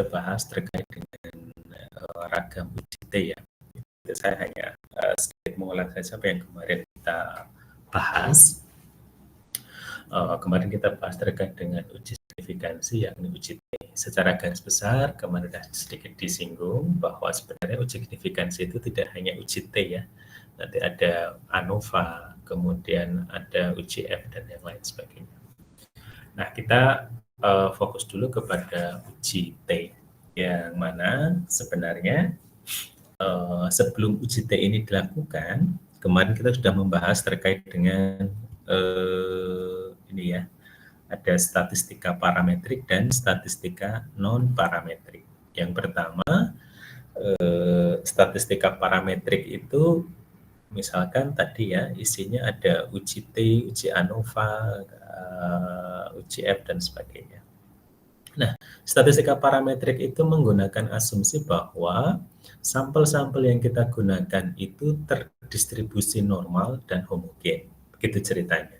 bahas terkait dengan ragam uji T ya. Itu saya hanya sedikit mengulang saja apa yang kemarin kita bahas. Kemarin kita bahas terkait dengan uji signifikansi yakni uji T. Secara garis besar kemarin sudah sedikit disinggung bahwa sebenarnya uji signifikansi itu tidak hanya uji T ya. Nanti ada ANOVA, kemudian ada uji F dan yang lain sebagainya. Nah, kita fokus dulu kepada uji T, yang mana sebenarnya sebelum uji T ini dilakukan, kemarin kita sudah membahas terkait dengan ini ya, ada statistika parametrik dan statistika non parametrik. Yang pertama, statistika parametrik itu misalkan tadi ya isinya ada uji T, uji ANOVA, uji F dan sebagainya. Nah, statistika parametrik itu menggunakan asumsi bahwa sampel-sampel yang kita gunakan itu terdistribusi normal dan homogen. Begitu ceritanya.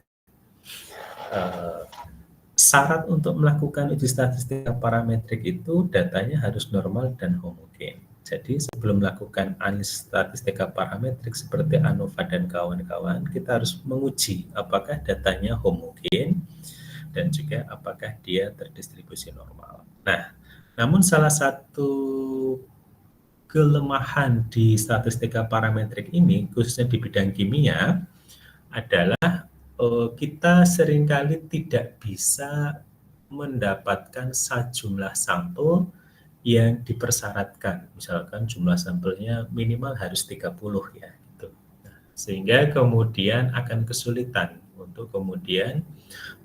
Syarat untuk melakukan uji statistika parametrik itu datanya harus normal dan homogen. Jadi sebelum melakukan analisis statistika parametrik seperti ANOVA dan kawan-kawan, kita harus menguji apakah datanya homogen dan juga apakah dia terdistribusi normal. Nah, namun salah satu kelemahan di statistika parametrik ini, khususnya di bidang kimia, adalah kita seringkali tidak bisa mendapatkan sejumlah sampel yang dipersyaratkan. Misalkan jumlah sampelnya minimal harus 30 ya. Gitu. Nah, sehingga kemudian akan kesulitan untuk kemudian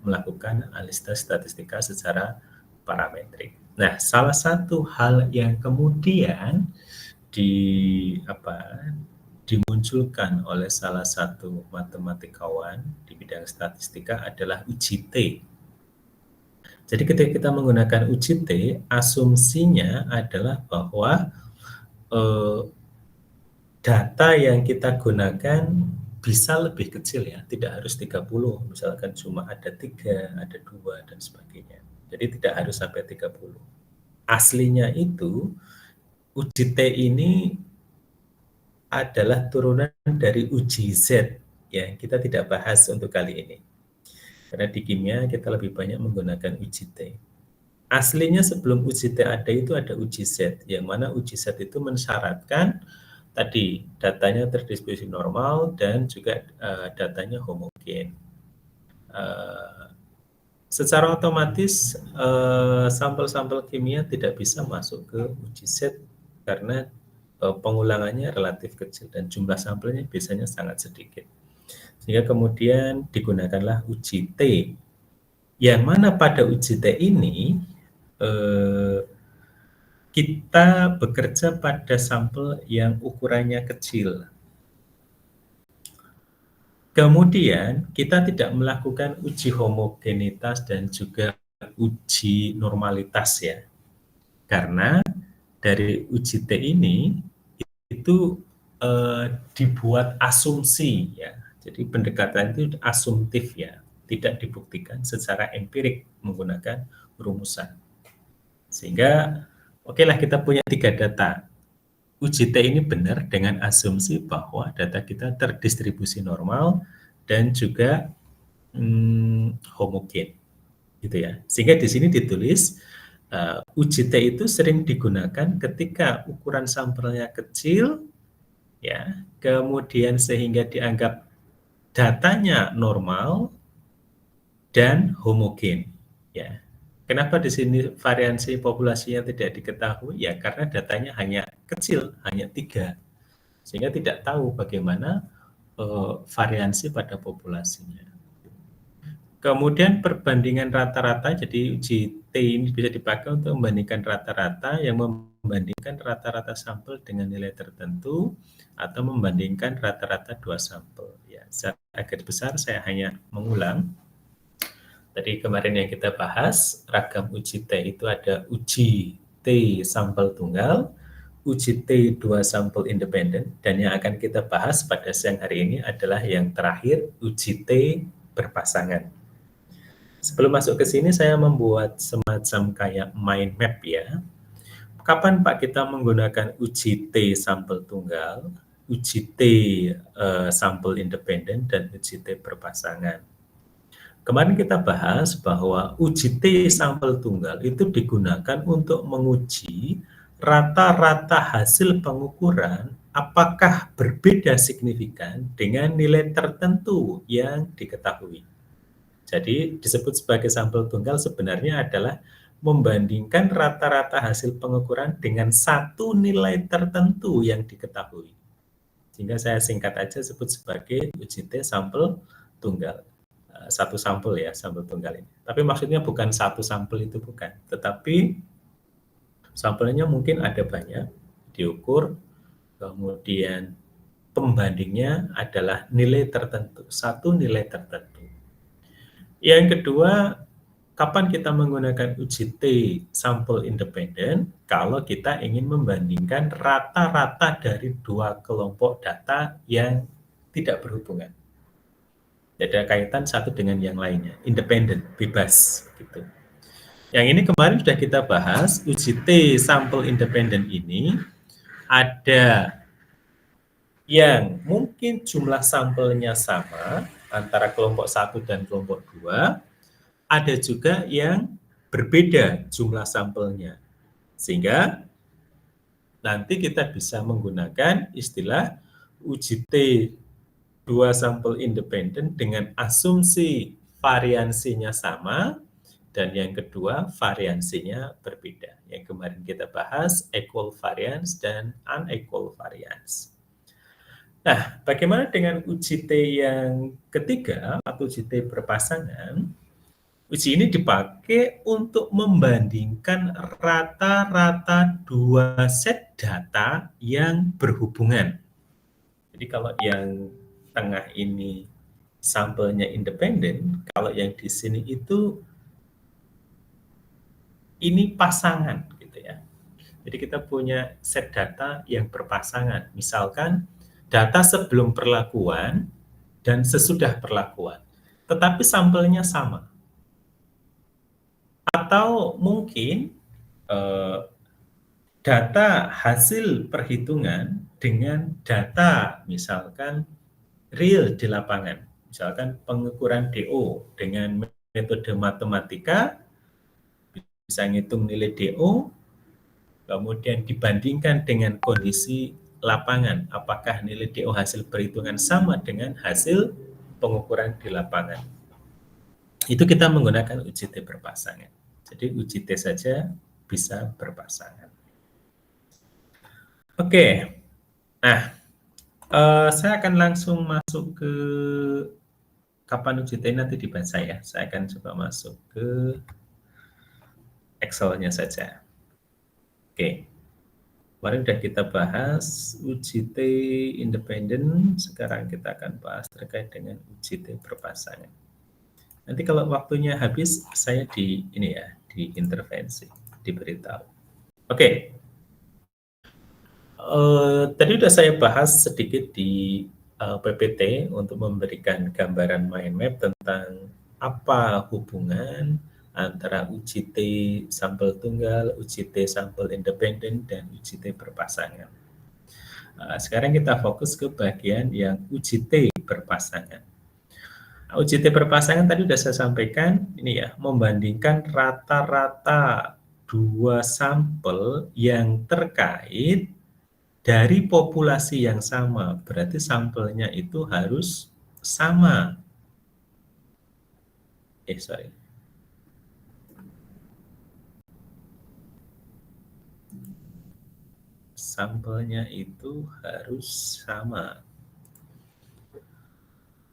melakukan analisis statistika secara parametrik. Nah, salah satu hal yang kemudian dimunculkan oleh salah satu matematikawan di bidang statistika adalah uji T. Jadi ketika kita menggunakan uji T, asumsinya adalah bahwa data yang kita gunakan bisa lebih kecil ya, tidak harus 30, misalkan cuma ada 3, ada 2, dan sebagainya. Jadi tidak harus sampai 30. Aslinya itu, uji T ini adalah turunan dari uji Z, ya kita tidak bahas untuk kali ini. Karena di kimia kita lebih banyak menggunakan uji T. Aslinya sebelum uji T ada itu ada uji Z, yang mana uji Z itu mensyaratkan tadi datanya terdistribusi normal dan juga datanya homogen. Secara otomatis sampel-sampel kimia tidak bisa masuk ke uji Z karena pengulangannya relatif kecil dan jumlah sampelnya biasanya sangat sedikit. Sehingga kemudian digunakanlah uji T. Yang mana pada uji T ini kita bekerja pada sampel yang ukurannya kecil. Kemudian kita tidak melakukan uji homogenitas dan juga uji normalitas ya. Karena dari uji T ini itu dibuat asumsi ya. Jadi pendekatan itu asumtif ya, tidak dibuktikan secara empirik menggunakan rumusan. Sehingga okelah kita punya 3 data. Uji T ini benar dengan asumsi bahwa data kita terdistribusi normal dan juga homogen, gitu ya. Sehingga di sini ditulis uji T itu sering digunakan ketika ukuran sampelnya kecil, ya, kemudian sehingga dianggap datanya normal dan homogen, ya. Kenapa di sini variansi populasinya tidak diketahui? Ya karena datanya hanya kecil, hanya 3, sehingga tidak tahu bagaimana variansi pada populasinya. Kemudian perbandingan rata-rata, jadi uji T ini bisa dipakai untuk membandingkan rata-rata yang membandingkan rata-rata sampel dengan nilai tertentu atau membandingkan rata-rata 2 sampel. Ya, secara garis besar saya hanya mengulang. Tadi kemarin yang kita bahas, ragam uji T itu ada uji T sampel tunggal, uji T 2 sampel independen, dan yang akan kita bahas pada siang hari ini adalah yang terakhir, uji T berpasangan. Sebelum masuk ke sini, saya membuat semacam kayak mind map ya. kapan Pak kita menggunakan uji T sampel tunggal, uji T sampel independen, dan uji T berpasangan? Kemarin kita bahas bahwa uji T sampel tunggal itu digunakan untuk menguji rata-rata hasil pengukuran apakah berbeda signifikan dengan nilai tertentu yang diketahui. Jadi disebut sebagai sampel tunggal sebenarnya adalah membandingkan rata-rata hasil pengukuran dengan satu nilai tertentu yang diketahui. Sehingga saya singkat aja sebut sebagai uji T sampel tunggal. Satu sampel ya, sampel tunggal ini. Tapi maksudnya bukan satu sampel itu bukan, tetapi sampelnya mungkin ada banyak, diukur, kemudian pembandingnya adalah nilai tertentu, satu nilai tertentu. Yang kedua, kapan kita menggunakan uji T sampel independen? Kalau kita ingin membandingkan rata-rata dari dua kelompok data yang tidak berhubungan. Tidak ada kaitan satu dengan yang lainnya, independen, bebas gitu. Yang ini kemarin sudah kita bahas, uji T sampel independen ini ada yang mungkin jumlah sampelnya sama antara kelompok 1 dan kelompok 2, ada juga yang berbeda jumlah sampelnya. Sehingga nanti kita bisa menggunakan istilah uji T dua sampel independen dengan asumsi variansinya sama, dan yang kedua variansinya berbeda. Yang kemarin kita bahas equal variance dan unequal variance. Nah, bagaimana dengan uji T yang ketiga atau uji T berpasangan? Uji ini dipakai untuk membandingkan rata-rata dua set data yang berhubungan. Jadi kalau yang tengah ini sampelnya independen, kalau yang di sini itu ini pasangan gitu ya. Jadi kita punya set data yang berpasangan. Misalkan data sebelum perlakuan dan sesudah perlakuan, tetapi sampelnya sama. Atau mungkin data hasil perhitungan dengan data misalkan real di lapangan. Misalkan pengukuran DO dengan metode matematika, bisa ngitung nilai DO, kemudian dibandingkan dengan kondisi lapangan. Apakah nilai DO hasil perhitungan sama dengan hasil pengukuran di lapangan. Itu kita menggunakan uji T berpasangan. Jadi uji T saja bisa berpasangan. Oke, nah saya akan langsung masuk ke kapan uji T nanti dibaca ya. Saya akan coba masuk ke Excel-nya saja. Oke, kemarin sudah kita bahas uji T independen, sekarang kita akan bahas terkait dengan uji T berpasangan. Nanti kalau waktunya habis, saya diintervensi, diberitahu. Oke. Tadi sudah saya bahas sedikit di PPT untuk memberikan gambaran mind map tentang apa hubungan antara uji T sampel tunggal, uji T sampel independen, dan uji T berpasangan. Sekarang kita fokus ke bagian yang uji T berpasangan. Uji T berpasangan tadi sudah saya sampaikan, ini ya, membandingkan rata-rata dua sampel yang terkait dari populasi yang sama, berarti sampelnya itu harus sama. Sampelnya itu harus sama.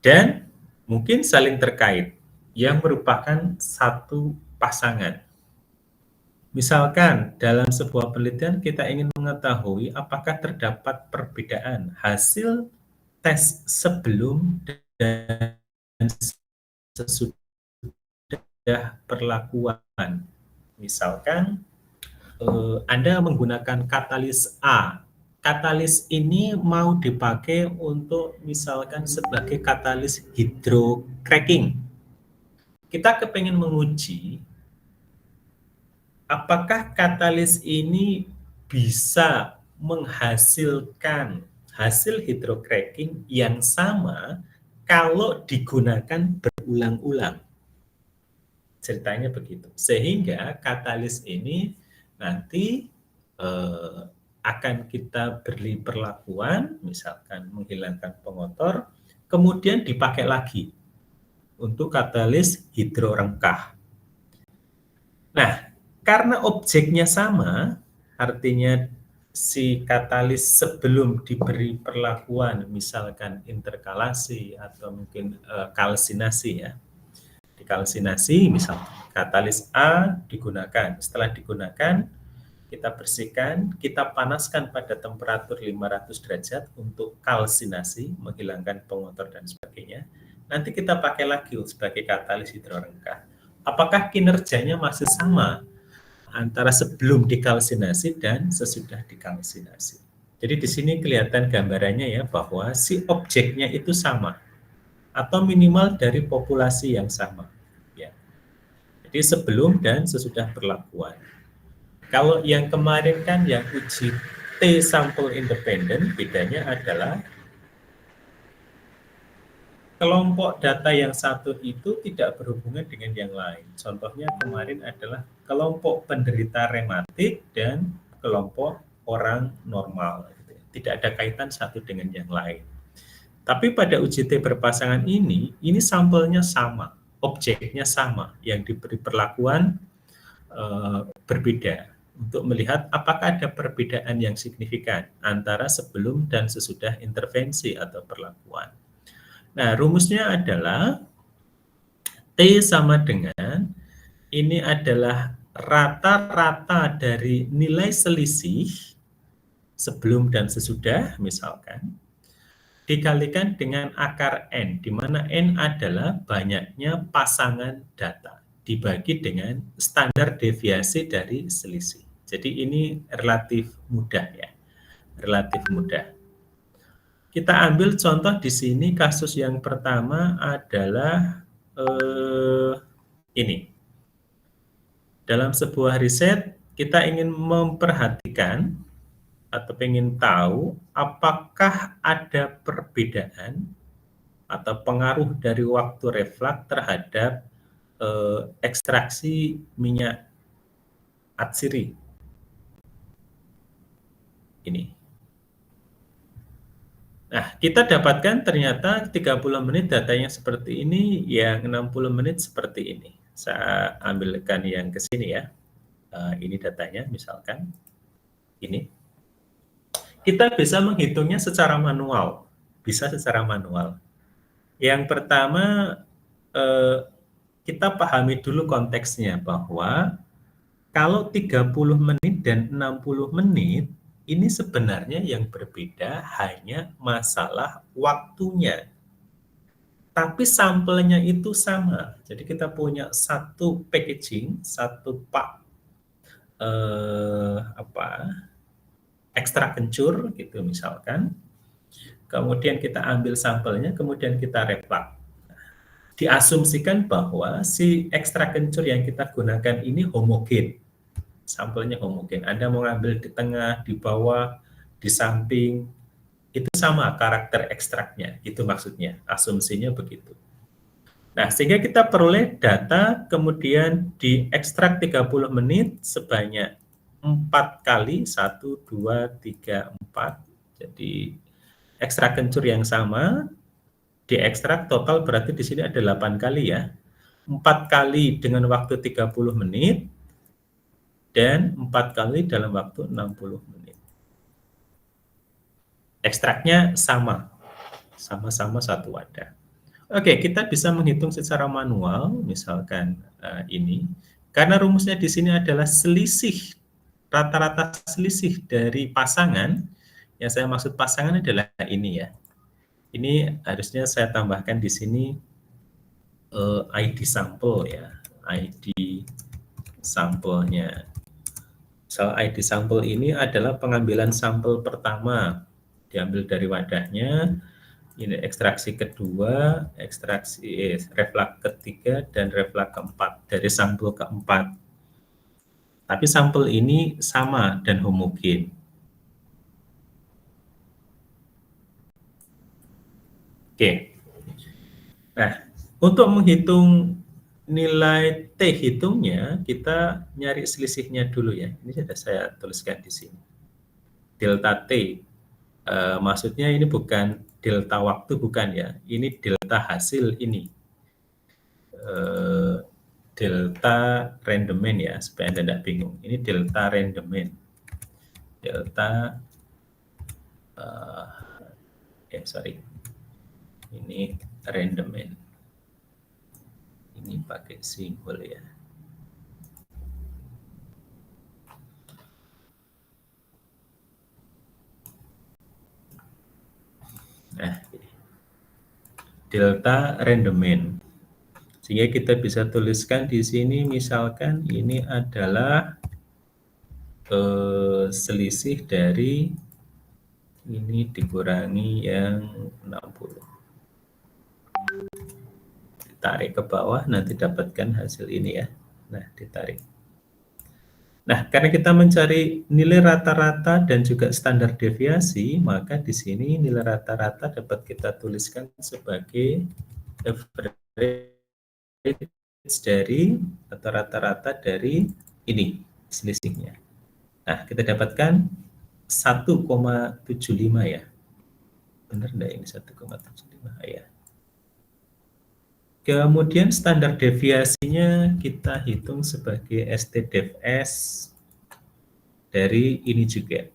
Dan mungkin saling terkait, yang merupakan satu pasangan. Misalkan dalam sebuah penelitian kita ingin mengetahui apakah terdapat perbedaan hasil tes sebelum dan sesudah perlakuan. Misalkan Anda menggunakan katalis A. Katalis ini mau dipakai untuk misalkan sebagai katalis hydrocracking. Kita kepengen menguji apakah katalis ini bisa menghasilkan hasil hydrocracking yang sama kalau digunakan berulang-ulang. Ceritanya begitu. Sehingga katalis ini nanti akan kita beri perlakuan, misalkan menghilangkan pengotor, kemudian dipakai lagi untuk katalis hidrorengkah. Nah, karena objeknya sama, artinya si katalis sebelum diberi perlakuan, misalkan interkalasi atau mungkin kalsinasi ya, dikalsinasi, misal katalis A digunakan. Setelah digunakan, kita bersihkan, kita panaskan pada temperatur 500 derajat untuk kalsinasi, menghilangkan pengotor dan sebagainya. Nanti kita pakai lagi sebagai katalis hidrorengkah. Apakah kinerjanya masih sama antara sebelum dikalsinasi dan sesudah dikalsinasi? Jadi di sini kelihatan gambarannya ya, bahwa si objeknya itu sama atau minimal dari populasi yang sama. Jadi sebelum dan sesudah perlakuan. Kalau yang kemarin kan yang uji T sampel independen, bedanya adalah kelompok data yang satu itu tidak berhubungan dengan yang lain. Contohnya kemarin adalah kelompok penderita rematik dan kelompok orang normal. Tidak ada kaitan satu dengan yang lain. Tapi pada uji T berpasangan ini sampelnya sama, objeknya sama, yang diberi perlakuan berbeda untuk melihat apakah ada perbedaan yang signifikan antara sebelum dan sesudah intervensi atau perlakuan. Nah, rumusnya adalah T sama dengan ini adalah rata-rata dari nilai selisih sebelum dan sesudah misalkan dikalikan dengan akar N, di mana N adalah banyaknya pasangan data dibagi dengan standar deviasi dari selisih. Jadi ini relatif mudah ya, relatif mudah. Kita ambil contoh di sini, kasus yang pertama adalah ini. Dalam sebuah riset, kita ingin memperhatikan atau ingin tahu apakah ada perbedaan atau pengaruh dari waktu reflux terhadap ekstraksi minyak atsiri. Ini. Nah, kita dapatkan ternyata 30 menit datanya seperti ini, yang 60 menit seperti ini. Saya ambilkan yang ke sini ya. Ini datanya misalkan. Ini. Kita bisa menghitungnya secara manual. Bisa secara manual. Yang pertama, kita pahami dulu konteksnya bahwa kalau 30 menit dan 60 menit, ini sebenarnya yang berbeda hanya masalah waktunya. Tapi sampelnya itu sama. Jadi kita punya satu packaging, satu pak ekstrak kencur gitu misalkan. Kemudian kita ambil sampelnya, kemudian kita reflux. Diasumsikan bahwa si ekstrak kencur yang kita gunakan ini homogen. Sampelnya homogen. Anda mau ngambil di tengah, di bawah, di samping, itu sama karakter ekstraknya. Itu maksudnya, asumsinya begitu. Nah, sehingga kita peroleh data, kemudian diekstrak 30 menit sebanyak 4 kali, 1, 2, 3, 4. Jadi ekstrak kencur yang sama, diekstrak total berarti di sini ada 8 kali ya. 4 kali dengan waktu 30 menit, dan 4 kali dalam waktu 60 menit. Ekstraknya sama, sama-sama satu wadah. Oke, kita bisa menghitung secara manual, misalkan ini, karena rumusnya di sini adalah selisih, rata-rata selisih dari pasangan. Yang saya maksud pasangan adalah ini ya. Ini harusnya saya tambahkan di sini ID sampel ya, ID sampelnya. Misal ID sampel ini adalah pengambilan sampel pertama, diambil dari wadahnya, ini ekstraksi kedua, reflux ketiga, dan reflux keempat, dari sampel keempat. Tapi sampel ini sama dan homogen. Oke. Nah, untuk menghitung nilai T hitungnya, kita nyari selisihnya dulu ya. Ini sudah saya tuliskan di sini. Delta T, maksudnya ini bukan delta waktu, bukan ya. Ini delta hasil ini. Delta rendemen ya, supaya Anda tidak bingung. Ini delta rendemen. Delta, sorry. Ini rendemen. Ini pakai simbol ya. Nah, delta rendemen. Sehingga kita bisa tuliskan di sini misalkan ini adalah selisih dari ini dikurangi yang 60. Ditarik ke bawah, nanti dapatkan hasil ini ya. Nah, ditarik. Nah, karena kita mencari nilai rata-rata dan juga standar deviasi, maka di sini nilai rata-rata dapat kita tuliskan sebagai average dari atau rata-rata dari ini selisihnya. Nah, kita dapatkan 1,75 ya. Benar enggak ini 1,75 ya. Kemudian standar deviasinya kita hitung sebagai STDFS dari ini juga.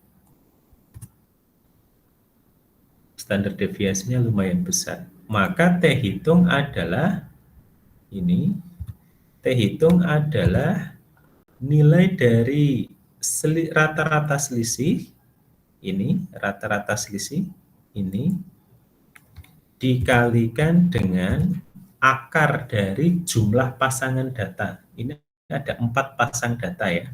Standar deviasinya lumayan besar. Maka T hitung adalah ini. T hitung adalah nilai dari rata-rata selisih ini, rata-rata selisih ini dikalikan dengan akar dari jumlah pasangan data. Ini ada 4 pasang data ya.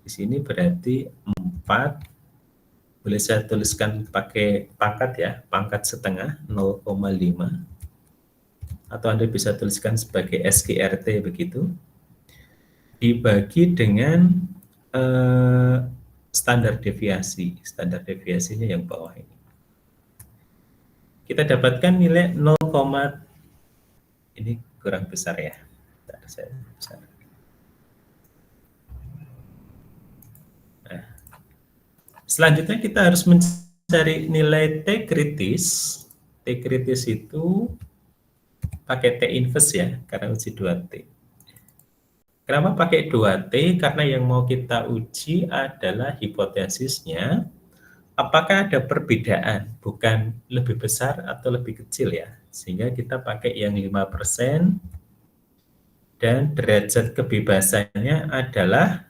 Di sini berarti 4, boleh saya tuliskan pakai pangkat ya, pangkat setengah 0,5. Atau Anda bisa tuliskan sebagai SGRT begitu. Dibagi dengan standar deviasi. Standar deviasinya yang bawah ini. Kita dapatkan nilai 0, ini kurang besar ya. Nah, selanjutnya kita harus mencari nilai T kritis. T kritis itu pakai T inverse ya, karena uji 2T. Kenapa pakai 2T? Karena yang mau kita uji adalah hipotesisnya, apakah ada perbedaan, bukan lebih besar atau lebih kecil ya. Sehingga kita pakai yang 5%, dan derajat kebebasannya adalah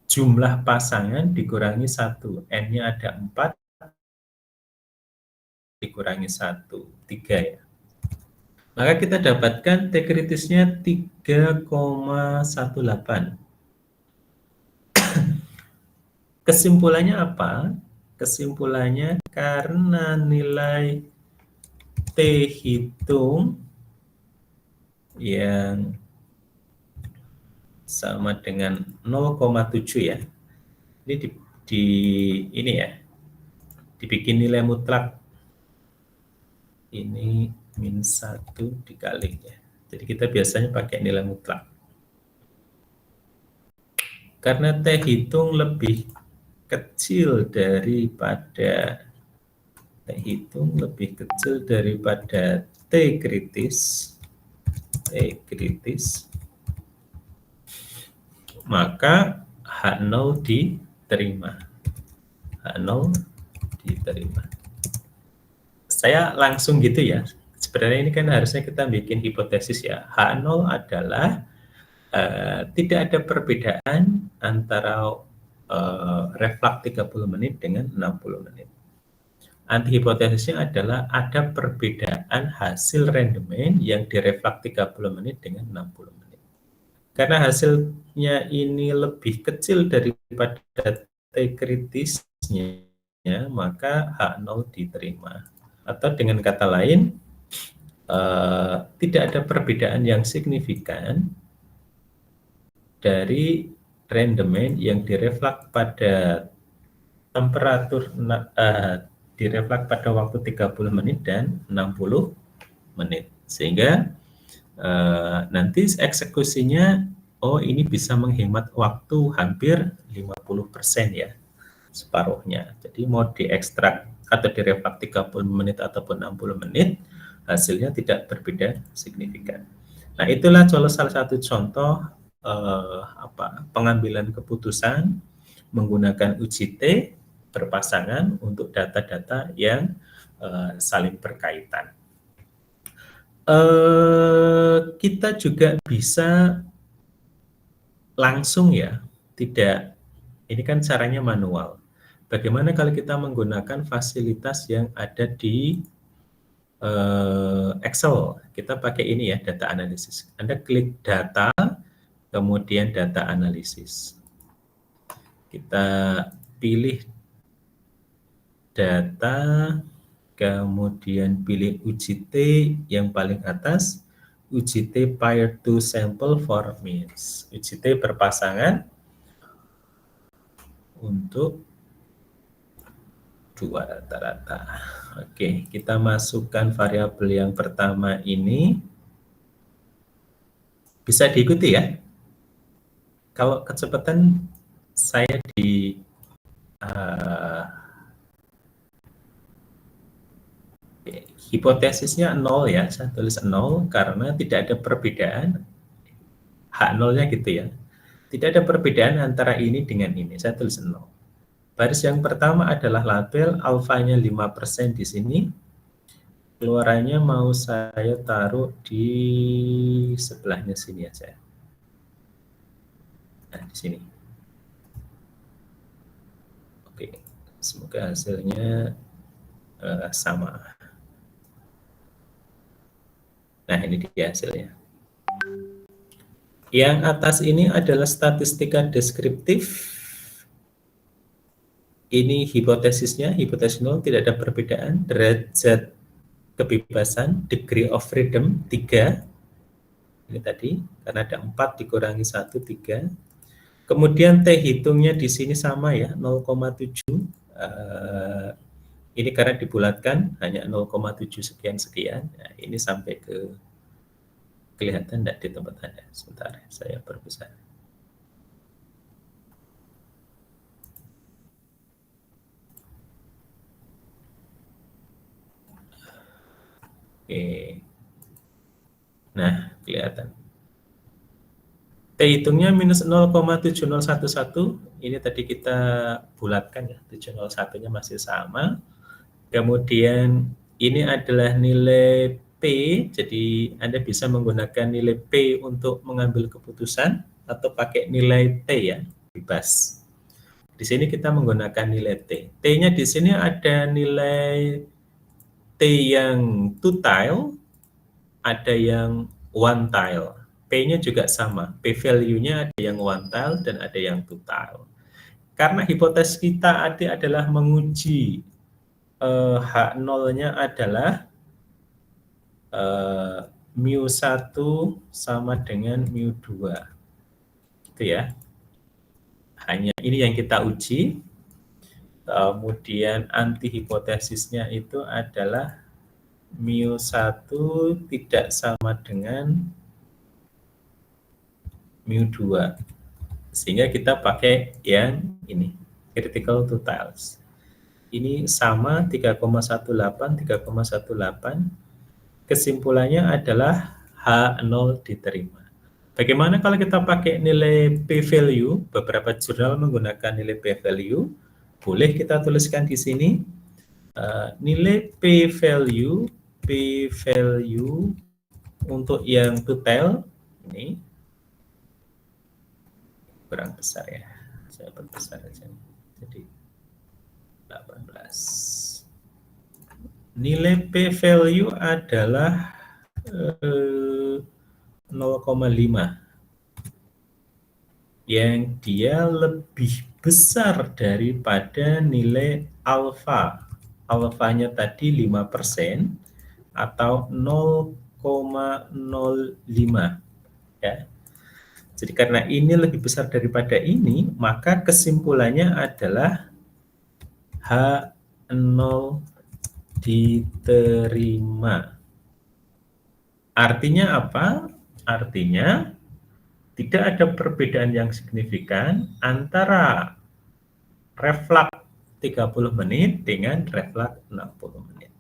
jumlah pasangan dikurangi 1. N-nya ada 4, dikurangi 1, 3 ya. Maka kita dapatkan T kritisnya 3,18. Kesimpulannya apa? Kesimpulannya karena nilai T hitung yang sama dengan 0,7 ya. Ini ini ya. Dibikin nilai mutlak. Ini min 1 dikali ya. Jadi kita biasanya pakai nilai mutlak. Karena T hitung lebih kecil daripada T kritis, maka H0 diterima. Saya langsung gitu ya. Sebenarnya ini kan harusnya kita bikin hipotesis ya. H0 adalah tidak ada perbedaan antara refleks 30 menit dengan 60 menit. Antihipotesisnya adalah ada perbedaan hasil rendemen yang direfleks 30 menit dengan 60 menit. Karena hasilnya ini lebih kecil daripada T kritisnya, maka H0 diterima. Atau dengan kata lain, tidak ada perbedaan yang signifikan dari rendemen yang direfleks pada temperatur direfleks pada waktu 30 menit dan 60 menit. Sehingga nanti eksekusinya, oh ini bisa menghemat waktu hampir 50% ya, separuhnya. Jadi mau diekstrak atau direfleks 30 menit ataupun 60 menit, hasilnya tidak berbeda signifikan. Nah, itulah salah satu contoh pengambilan keputusan menggunakan UJT berpasangan untuk data-data yang saling berkaitan. Kita juga bisa langsung ya, tidak, ini kan caranya manual. Bagaimana kalau kita menggunakan fasilitas yang ada di Excel? Kita pakai ini ya, data analisis. Anda klik data, kemudian data analisis. Kita pilih data, kemudian pilih UJT yang paling atas, UJT pair to sample for means. UJT berpasangan untuk dua rata-rata. Oke, kita masukkan variabel yang pertama ini. Bisa diikuti ya. Kalau kecepatan saya di hipotesisnya 0 ya, saya tulis 0 karena tidak ada perbedaan H0-nya gitu ya. Tidak ada perbedaan antara ini dengan ini, saya tulis 0. Baris yang pertama adalah label, alfanya 5% di sini. Keluarannya mau saya taruh di sebelahnya sini aja. Nah, di sini. Oke, semoga hasilnya sama. Nah, ini dia hasilnya. Yang atas ini adalah statistika deskriptif. Ini hipotesisnya, hipotesis 0, tidak ada perbedaan. Derajat kebebasan, degree of freedom, 3. Ini tadi, karena ada 4 dikurangi 1, 3. Kemudian T hitungnya di sini sama ya, 0,7. Ini karena dibulatkan, hanya 0,7 sekian-sekian. Nah, ini sampai ke, kelihatan tidak di tempat Anda? Sebentar, saya perbesar. Oke. Nah, kelihatan. T hitungnya minus 0,7011. Ini tadi kita bulatkan ya, 701-nya masih sama. Kemudian ini adalah nilai P, jadi Anda bisa menggunakan nilai P untuk mengambil keputusan atau pakai nilai T ya, bebas. Di sini kita menggunakan nilai T. T-nya di sini ada nilai T yang two tile, ada yang one tile. P-nya juga sama, P value-nya ada yang one tile dan ada yang two tile. Karena hipotesis kita adalah menguji H0-nya adalah mu1 sama dengan mu2. Gitu ya. Hanya ini yang kita uji. Kemudian anti hipotesisnya itu adalah mu1 tidak sama dengan mu2. Sehingga kita pakai yang ini, critical two tiles. Ini sama 3,18, 3,18. Kesimpulannya adalah H0 diterima. Bagaimana kalau kita pakai nilai p-value? Beberapa jurnal menggunakan nilai p-value. Boleh kita tuliskan di sini. Nilai p-value untuk yang two tile, ini kurang besar ya. Saya perbesar aja. Jadi 18. Nilai p-value adalah 0,5 yang dia lebih besar daripada nilai alfa. Alfanya tadi 5% atau 0,05 ya. Jadi karena ini lebih besar daripada ini, maka kesimpulannya adalah H0 diterima. Artinya apa? Artinya tidak ada perbedaan yang signifikan antara reflux 30 menit dengan reflux 60 menit.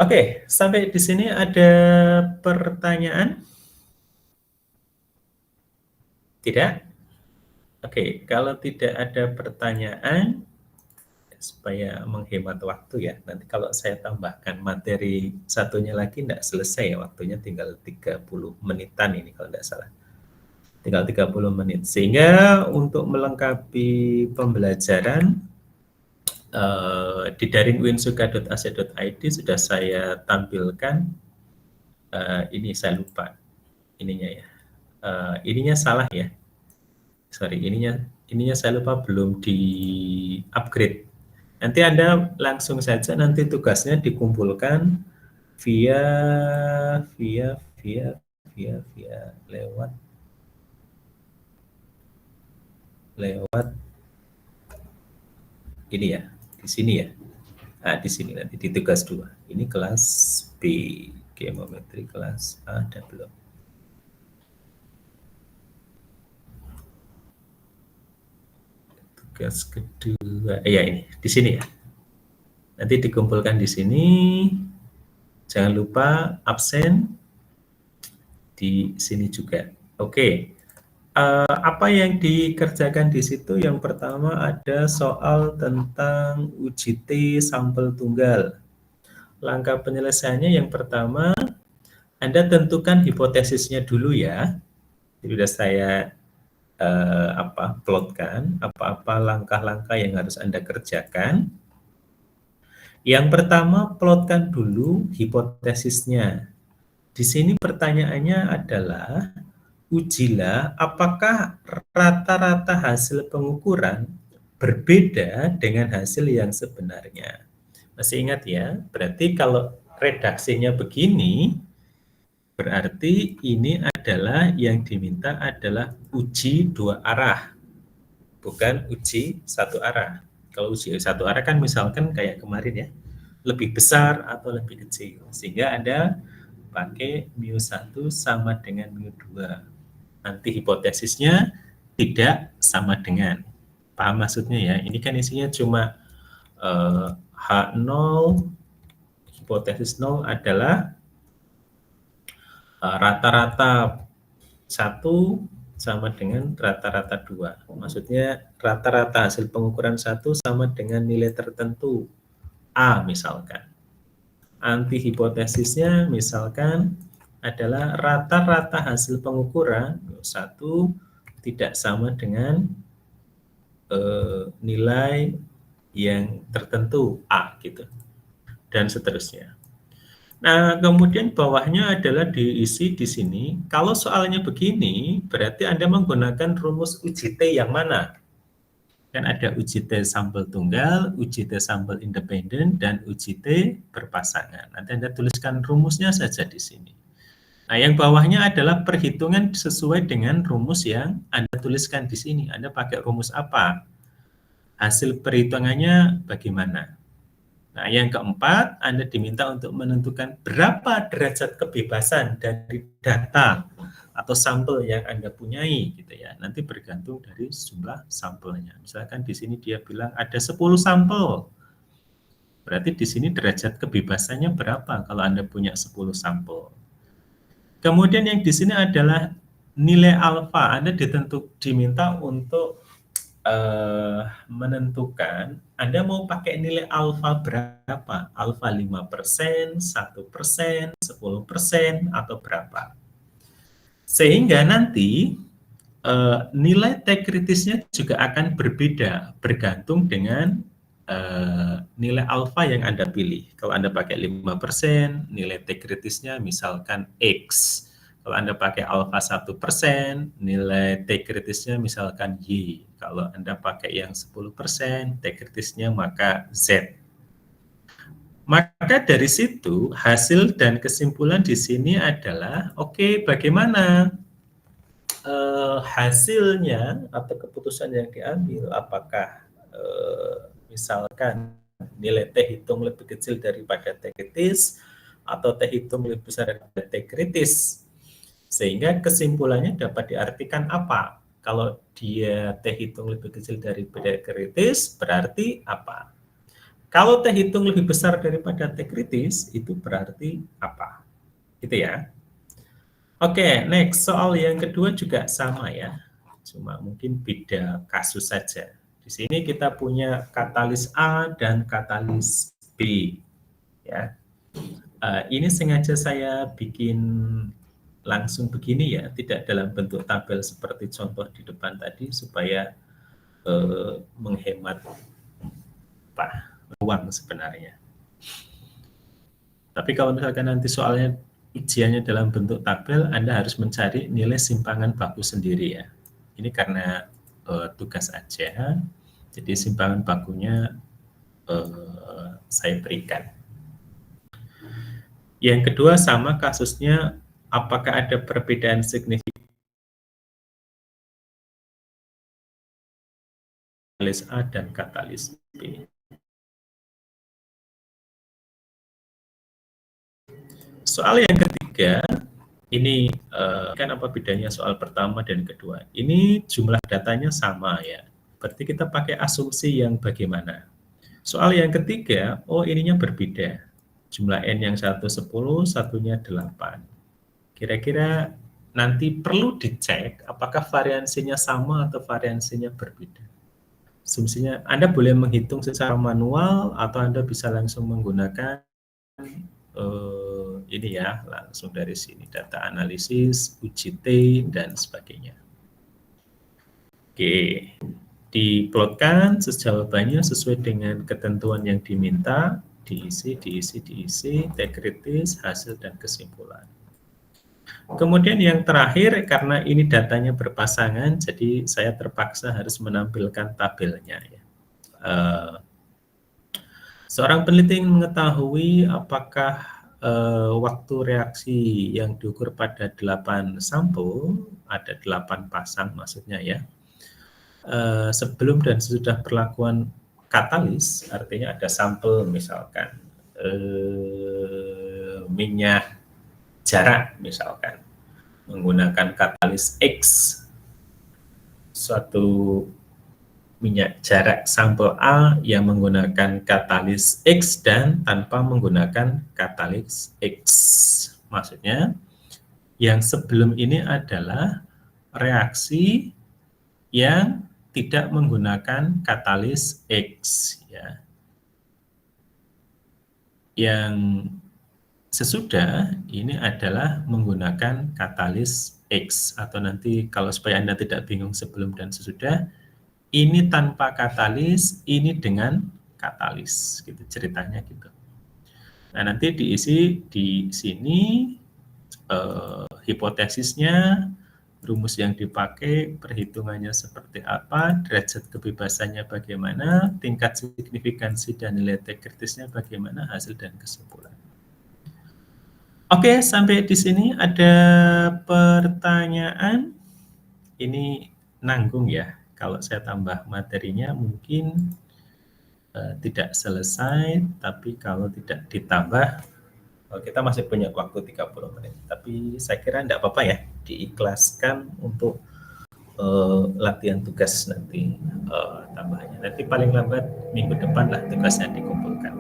Oke, sampai di sini ada pertanyaan? Tidak? Oke, kalau tidak ada pertanyaan, supaya menghemat waktu ya, nanti kalau saya tambahkan materi satunya lagi tidak selesai ya, waktunya tinggal 30 menitan ini kalau tidak salah. Tinggal 30 menit. Sehingga untuk melengkapi pembelajaran di daring winsuka.ac.id sudah saya tampilkan, ini saya lupa ininya ya. Ininya salah ya. Sorry, ininya saya lupa belum di-upgrade. Nanti Anda langsung saja nanti tugasnya dikumpulkan via lewat ini ya, di sini ya. Nah, di sini nanti di tugas 2. Ini kelas B, geometri kelas A ada belum? Tugas kedua, ya ini, di sini ya. Nanti dikumpulkan di sini. Jangan lupa absen di sini juga. Oke. Apa yang dikerjakan di situ? Yang pertama ada soal tentang uji T sampel tunggal. Langkah penyelesaiannya yang pertama, Anda tentukan hipotesisnya dulu ya. Jadi sudah saya plotkan apa-apa langkah-langkah yang harus Anda kerjakan. Yang pertama, plotkan dulu hipotesisnya. Di sini pertanyaannya adalah, ujilah apakah rata-rata hasil pengukuran berbeda dengan hasil yang sebenarnya. Masih ingat ya? Berarti kalau redaksinya begini, berarti ini adalah yang diminta adalah uji dua arah, bukan uji satu arah. Kalau uji satu arah kan misalkan kayak kemarin ya, lebih besar atau lebih kecil. Sehingga Anda pakai mu1 sama dengan mu2. Nanti hipotesisnya tidak sama dengan. Paham maksudnya ya? Ini kan isinya cuma H0, hipotesis 0 adalah rata-rata 1 sama dengan rata-rata 2. Maksudnya rata-rata hasil pengukuran 1 sama dengan nilai tertentu, A misalkan. Anti hipotesisnya misalkan adalah rata-rata hasil pengukuran 1 tidak sama dengan nilai yang tertentu A gitu, dan seterusnya. Nah, kemudian bawahnya adalah diisi di sini. Kalau soalnya begini, berarti Anda menggunakan rumus uji T yang mana? Kan ada uji T sampel tunggal, uji T sampel independen, dan uji T berpasangan. Nanti Anda tuliskan rumusnya saja di sini. Nah, yang bawahnya adalah perhitungan sesuai dengan rumus yang Anda tuliskan di sini. Anda pakai rumus apa? Hasil perhitungannya bagaimana? Nah, yang keempat, Anda diminta untuk menentukan berapa derajat kebebasan dari data atau sampel yang Anda punyai gitu ya. Nanti bergantung dari jumlah sampelnya. Misalkan di sini dia bilang ada 10 sampel. Berarti di sini derajat kebebasannya berapa kalau Anda punya 10 sampel. Kemudian yang di sini adalah nilai alfa. Anda diminta untuk menentukan Anda mau pakai nilai alfa berapa, alfa 5%, 1%, 10%, atau berapa. Sehingga nanti nilai T kritisnya juga akan berbeda bergantung dengan nilai alfa yang Anda pilih. Kalau Anda pakai 5%, nilai T kritisnya misalkan X. Kalau Anda pakai alfa 1%, nilai T kritisnya misalkan Y. Kalau Anda pakai yang 10%, T kritisnya maka Z. Maka dari situ hasil dan kesimpulan di sini adalah, oke, bagaimana hasilnya atau keputusan yang diambil, apakah misalkan nilai T hitung lebih kecil daripada T kritis atau T hitung lebih besar daripada T kritis, sehingga kesimpulannya dapat diartikan apa? Kalau dia T hitung lebih kecil daripada T kritis, berarti apa? Kalau T hitung lebih besar daripada T kritis, itu berarti apa? Gitu ya. Oke, next. Soal yang kedua juga sama ya. Cuma mungkin beda kasus saja. Di sini kita punya katalis A dan katalis B. Ya. Ini sengaja saya bikin langsung begini ya, tidak dalam bentuk tabel seperti contoh di depan tadi, supaya menghemat ruang sebenarnya. Tapi kalau misalkan nanti soalnya ujiannya dalam bentuk tabel, Anda harus mencari nilai simpangan baku sendiri ya. Ini karena tugas aja, jadi simpangan bakunya saya berikan. Yang kedua sama kasusnya, apakah ada perbedaan signifikan katalis A dan katalis B. Soal yang ketiga, ini kan apa bedanya soal pertama dan kedua? Ini jumlah datanya sama ya. Berarti kita pakai asumsi yang bagaimana? Soal yang ketiga, oh ininya berbeda. Jumlah N yang satu 10, satunya 8. Kira-kira nanti perlu dicek apakah variansinya sama atau variansinya berbeda. Asumsinya Anda boleh menghitung secara manual atau Anda bisa langsung menggunakan ini ya, langsung dari sini data analisis, uji T, dan sebagainya. Oke, diplotkan jawabannya sesuai dengan ketentuan yang diminta, diisi, T kritis, hasil, dan kesimpulan. Kemudian yang terakhir, karena ini datanya berpasangan, jadi saya terpaksa harus menampilkan tabelnya. Ya. Seorang peneliti ingin mengetahui apakah waktu reaksi yang diukur pada 8 sampel, ada 8 pasang maksudnya ya, sebelum dan sesudah perlakuan katalis, artinya ada sampel misalkan minyak jarak misalkan, menggunakan katalis X, suatu minyak jarak sampel A yang menggunakan katalis X dan tanpa menggunakan katalis X. Maksudnya, yang sebelum ini adalah reaksi yang tidak menggunakan katalis X. Ya. Yang sesudah ini adalah menggunakan katalis X, atau nanti kalau supaya Anda tidak bingung sebelum dan sesudah, ini tanpa katalis, ini dengan katalis, gitu ceritanya gitu. Nah nanti diisi di sini hipotesisnya, rumus yang dipakai, perhitungannya seperti apa, derajat kebebasannya bagaimana, tingkat signifikansi dan nilai T kritisnya bagaimana, hasil dan kesimpulan. Oke, sampai di sini ada pertanyaan. Ini nanggung ya. Kalau saya tambah materinya mungkin tidak selesai, tapi kalau tidak ditambah, kita masih punya waktu 30 menit. Tapi saya kira tidak apa-apa ya, diikhlaskan untuk latihan tugas nanti tambahnya. Nanti paling lambat minggu depan lah tugasnya dikumpulkan.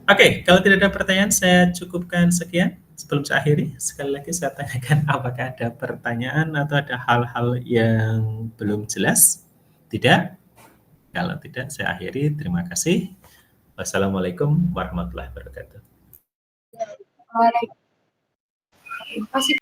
Oke, kalau tidak ada pertanyaan, saya cukupkan sekian. Sebelum saya akhiri, sekali lagi saya tanyakan apakah ada pertanyaan atau ada hal-hal yang belum jelas? Tidak? Kalau tidak, saya akhiri. Terima kasih. Wassalamualaikum warahmatullahi wabarakatuh. Terima kasih.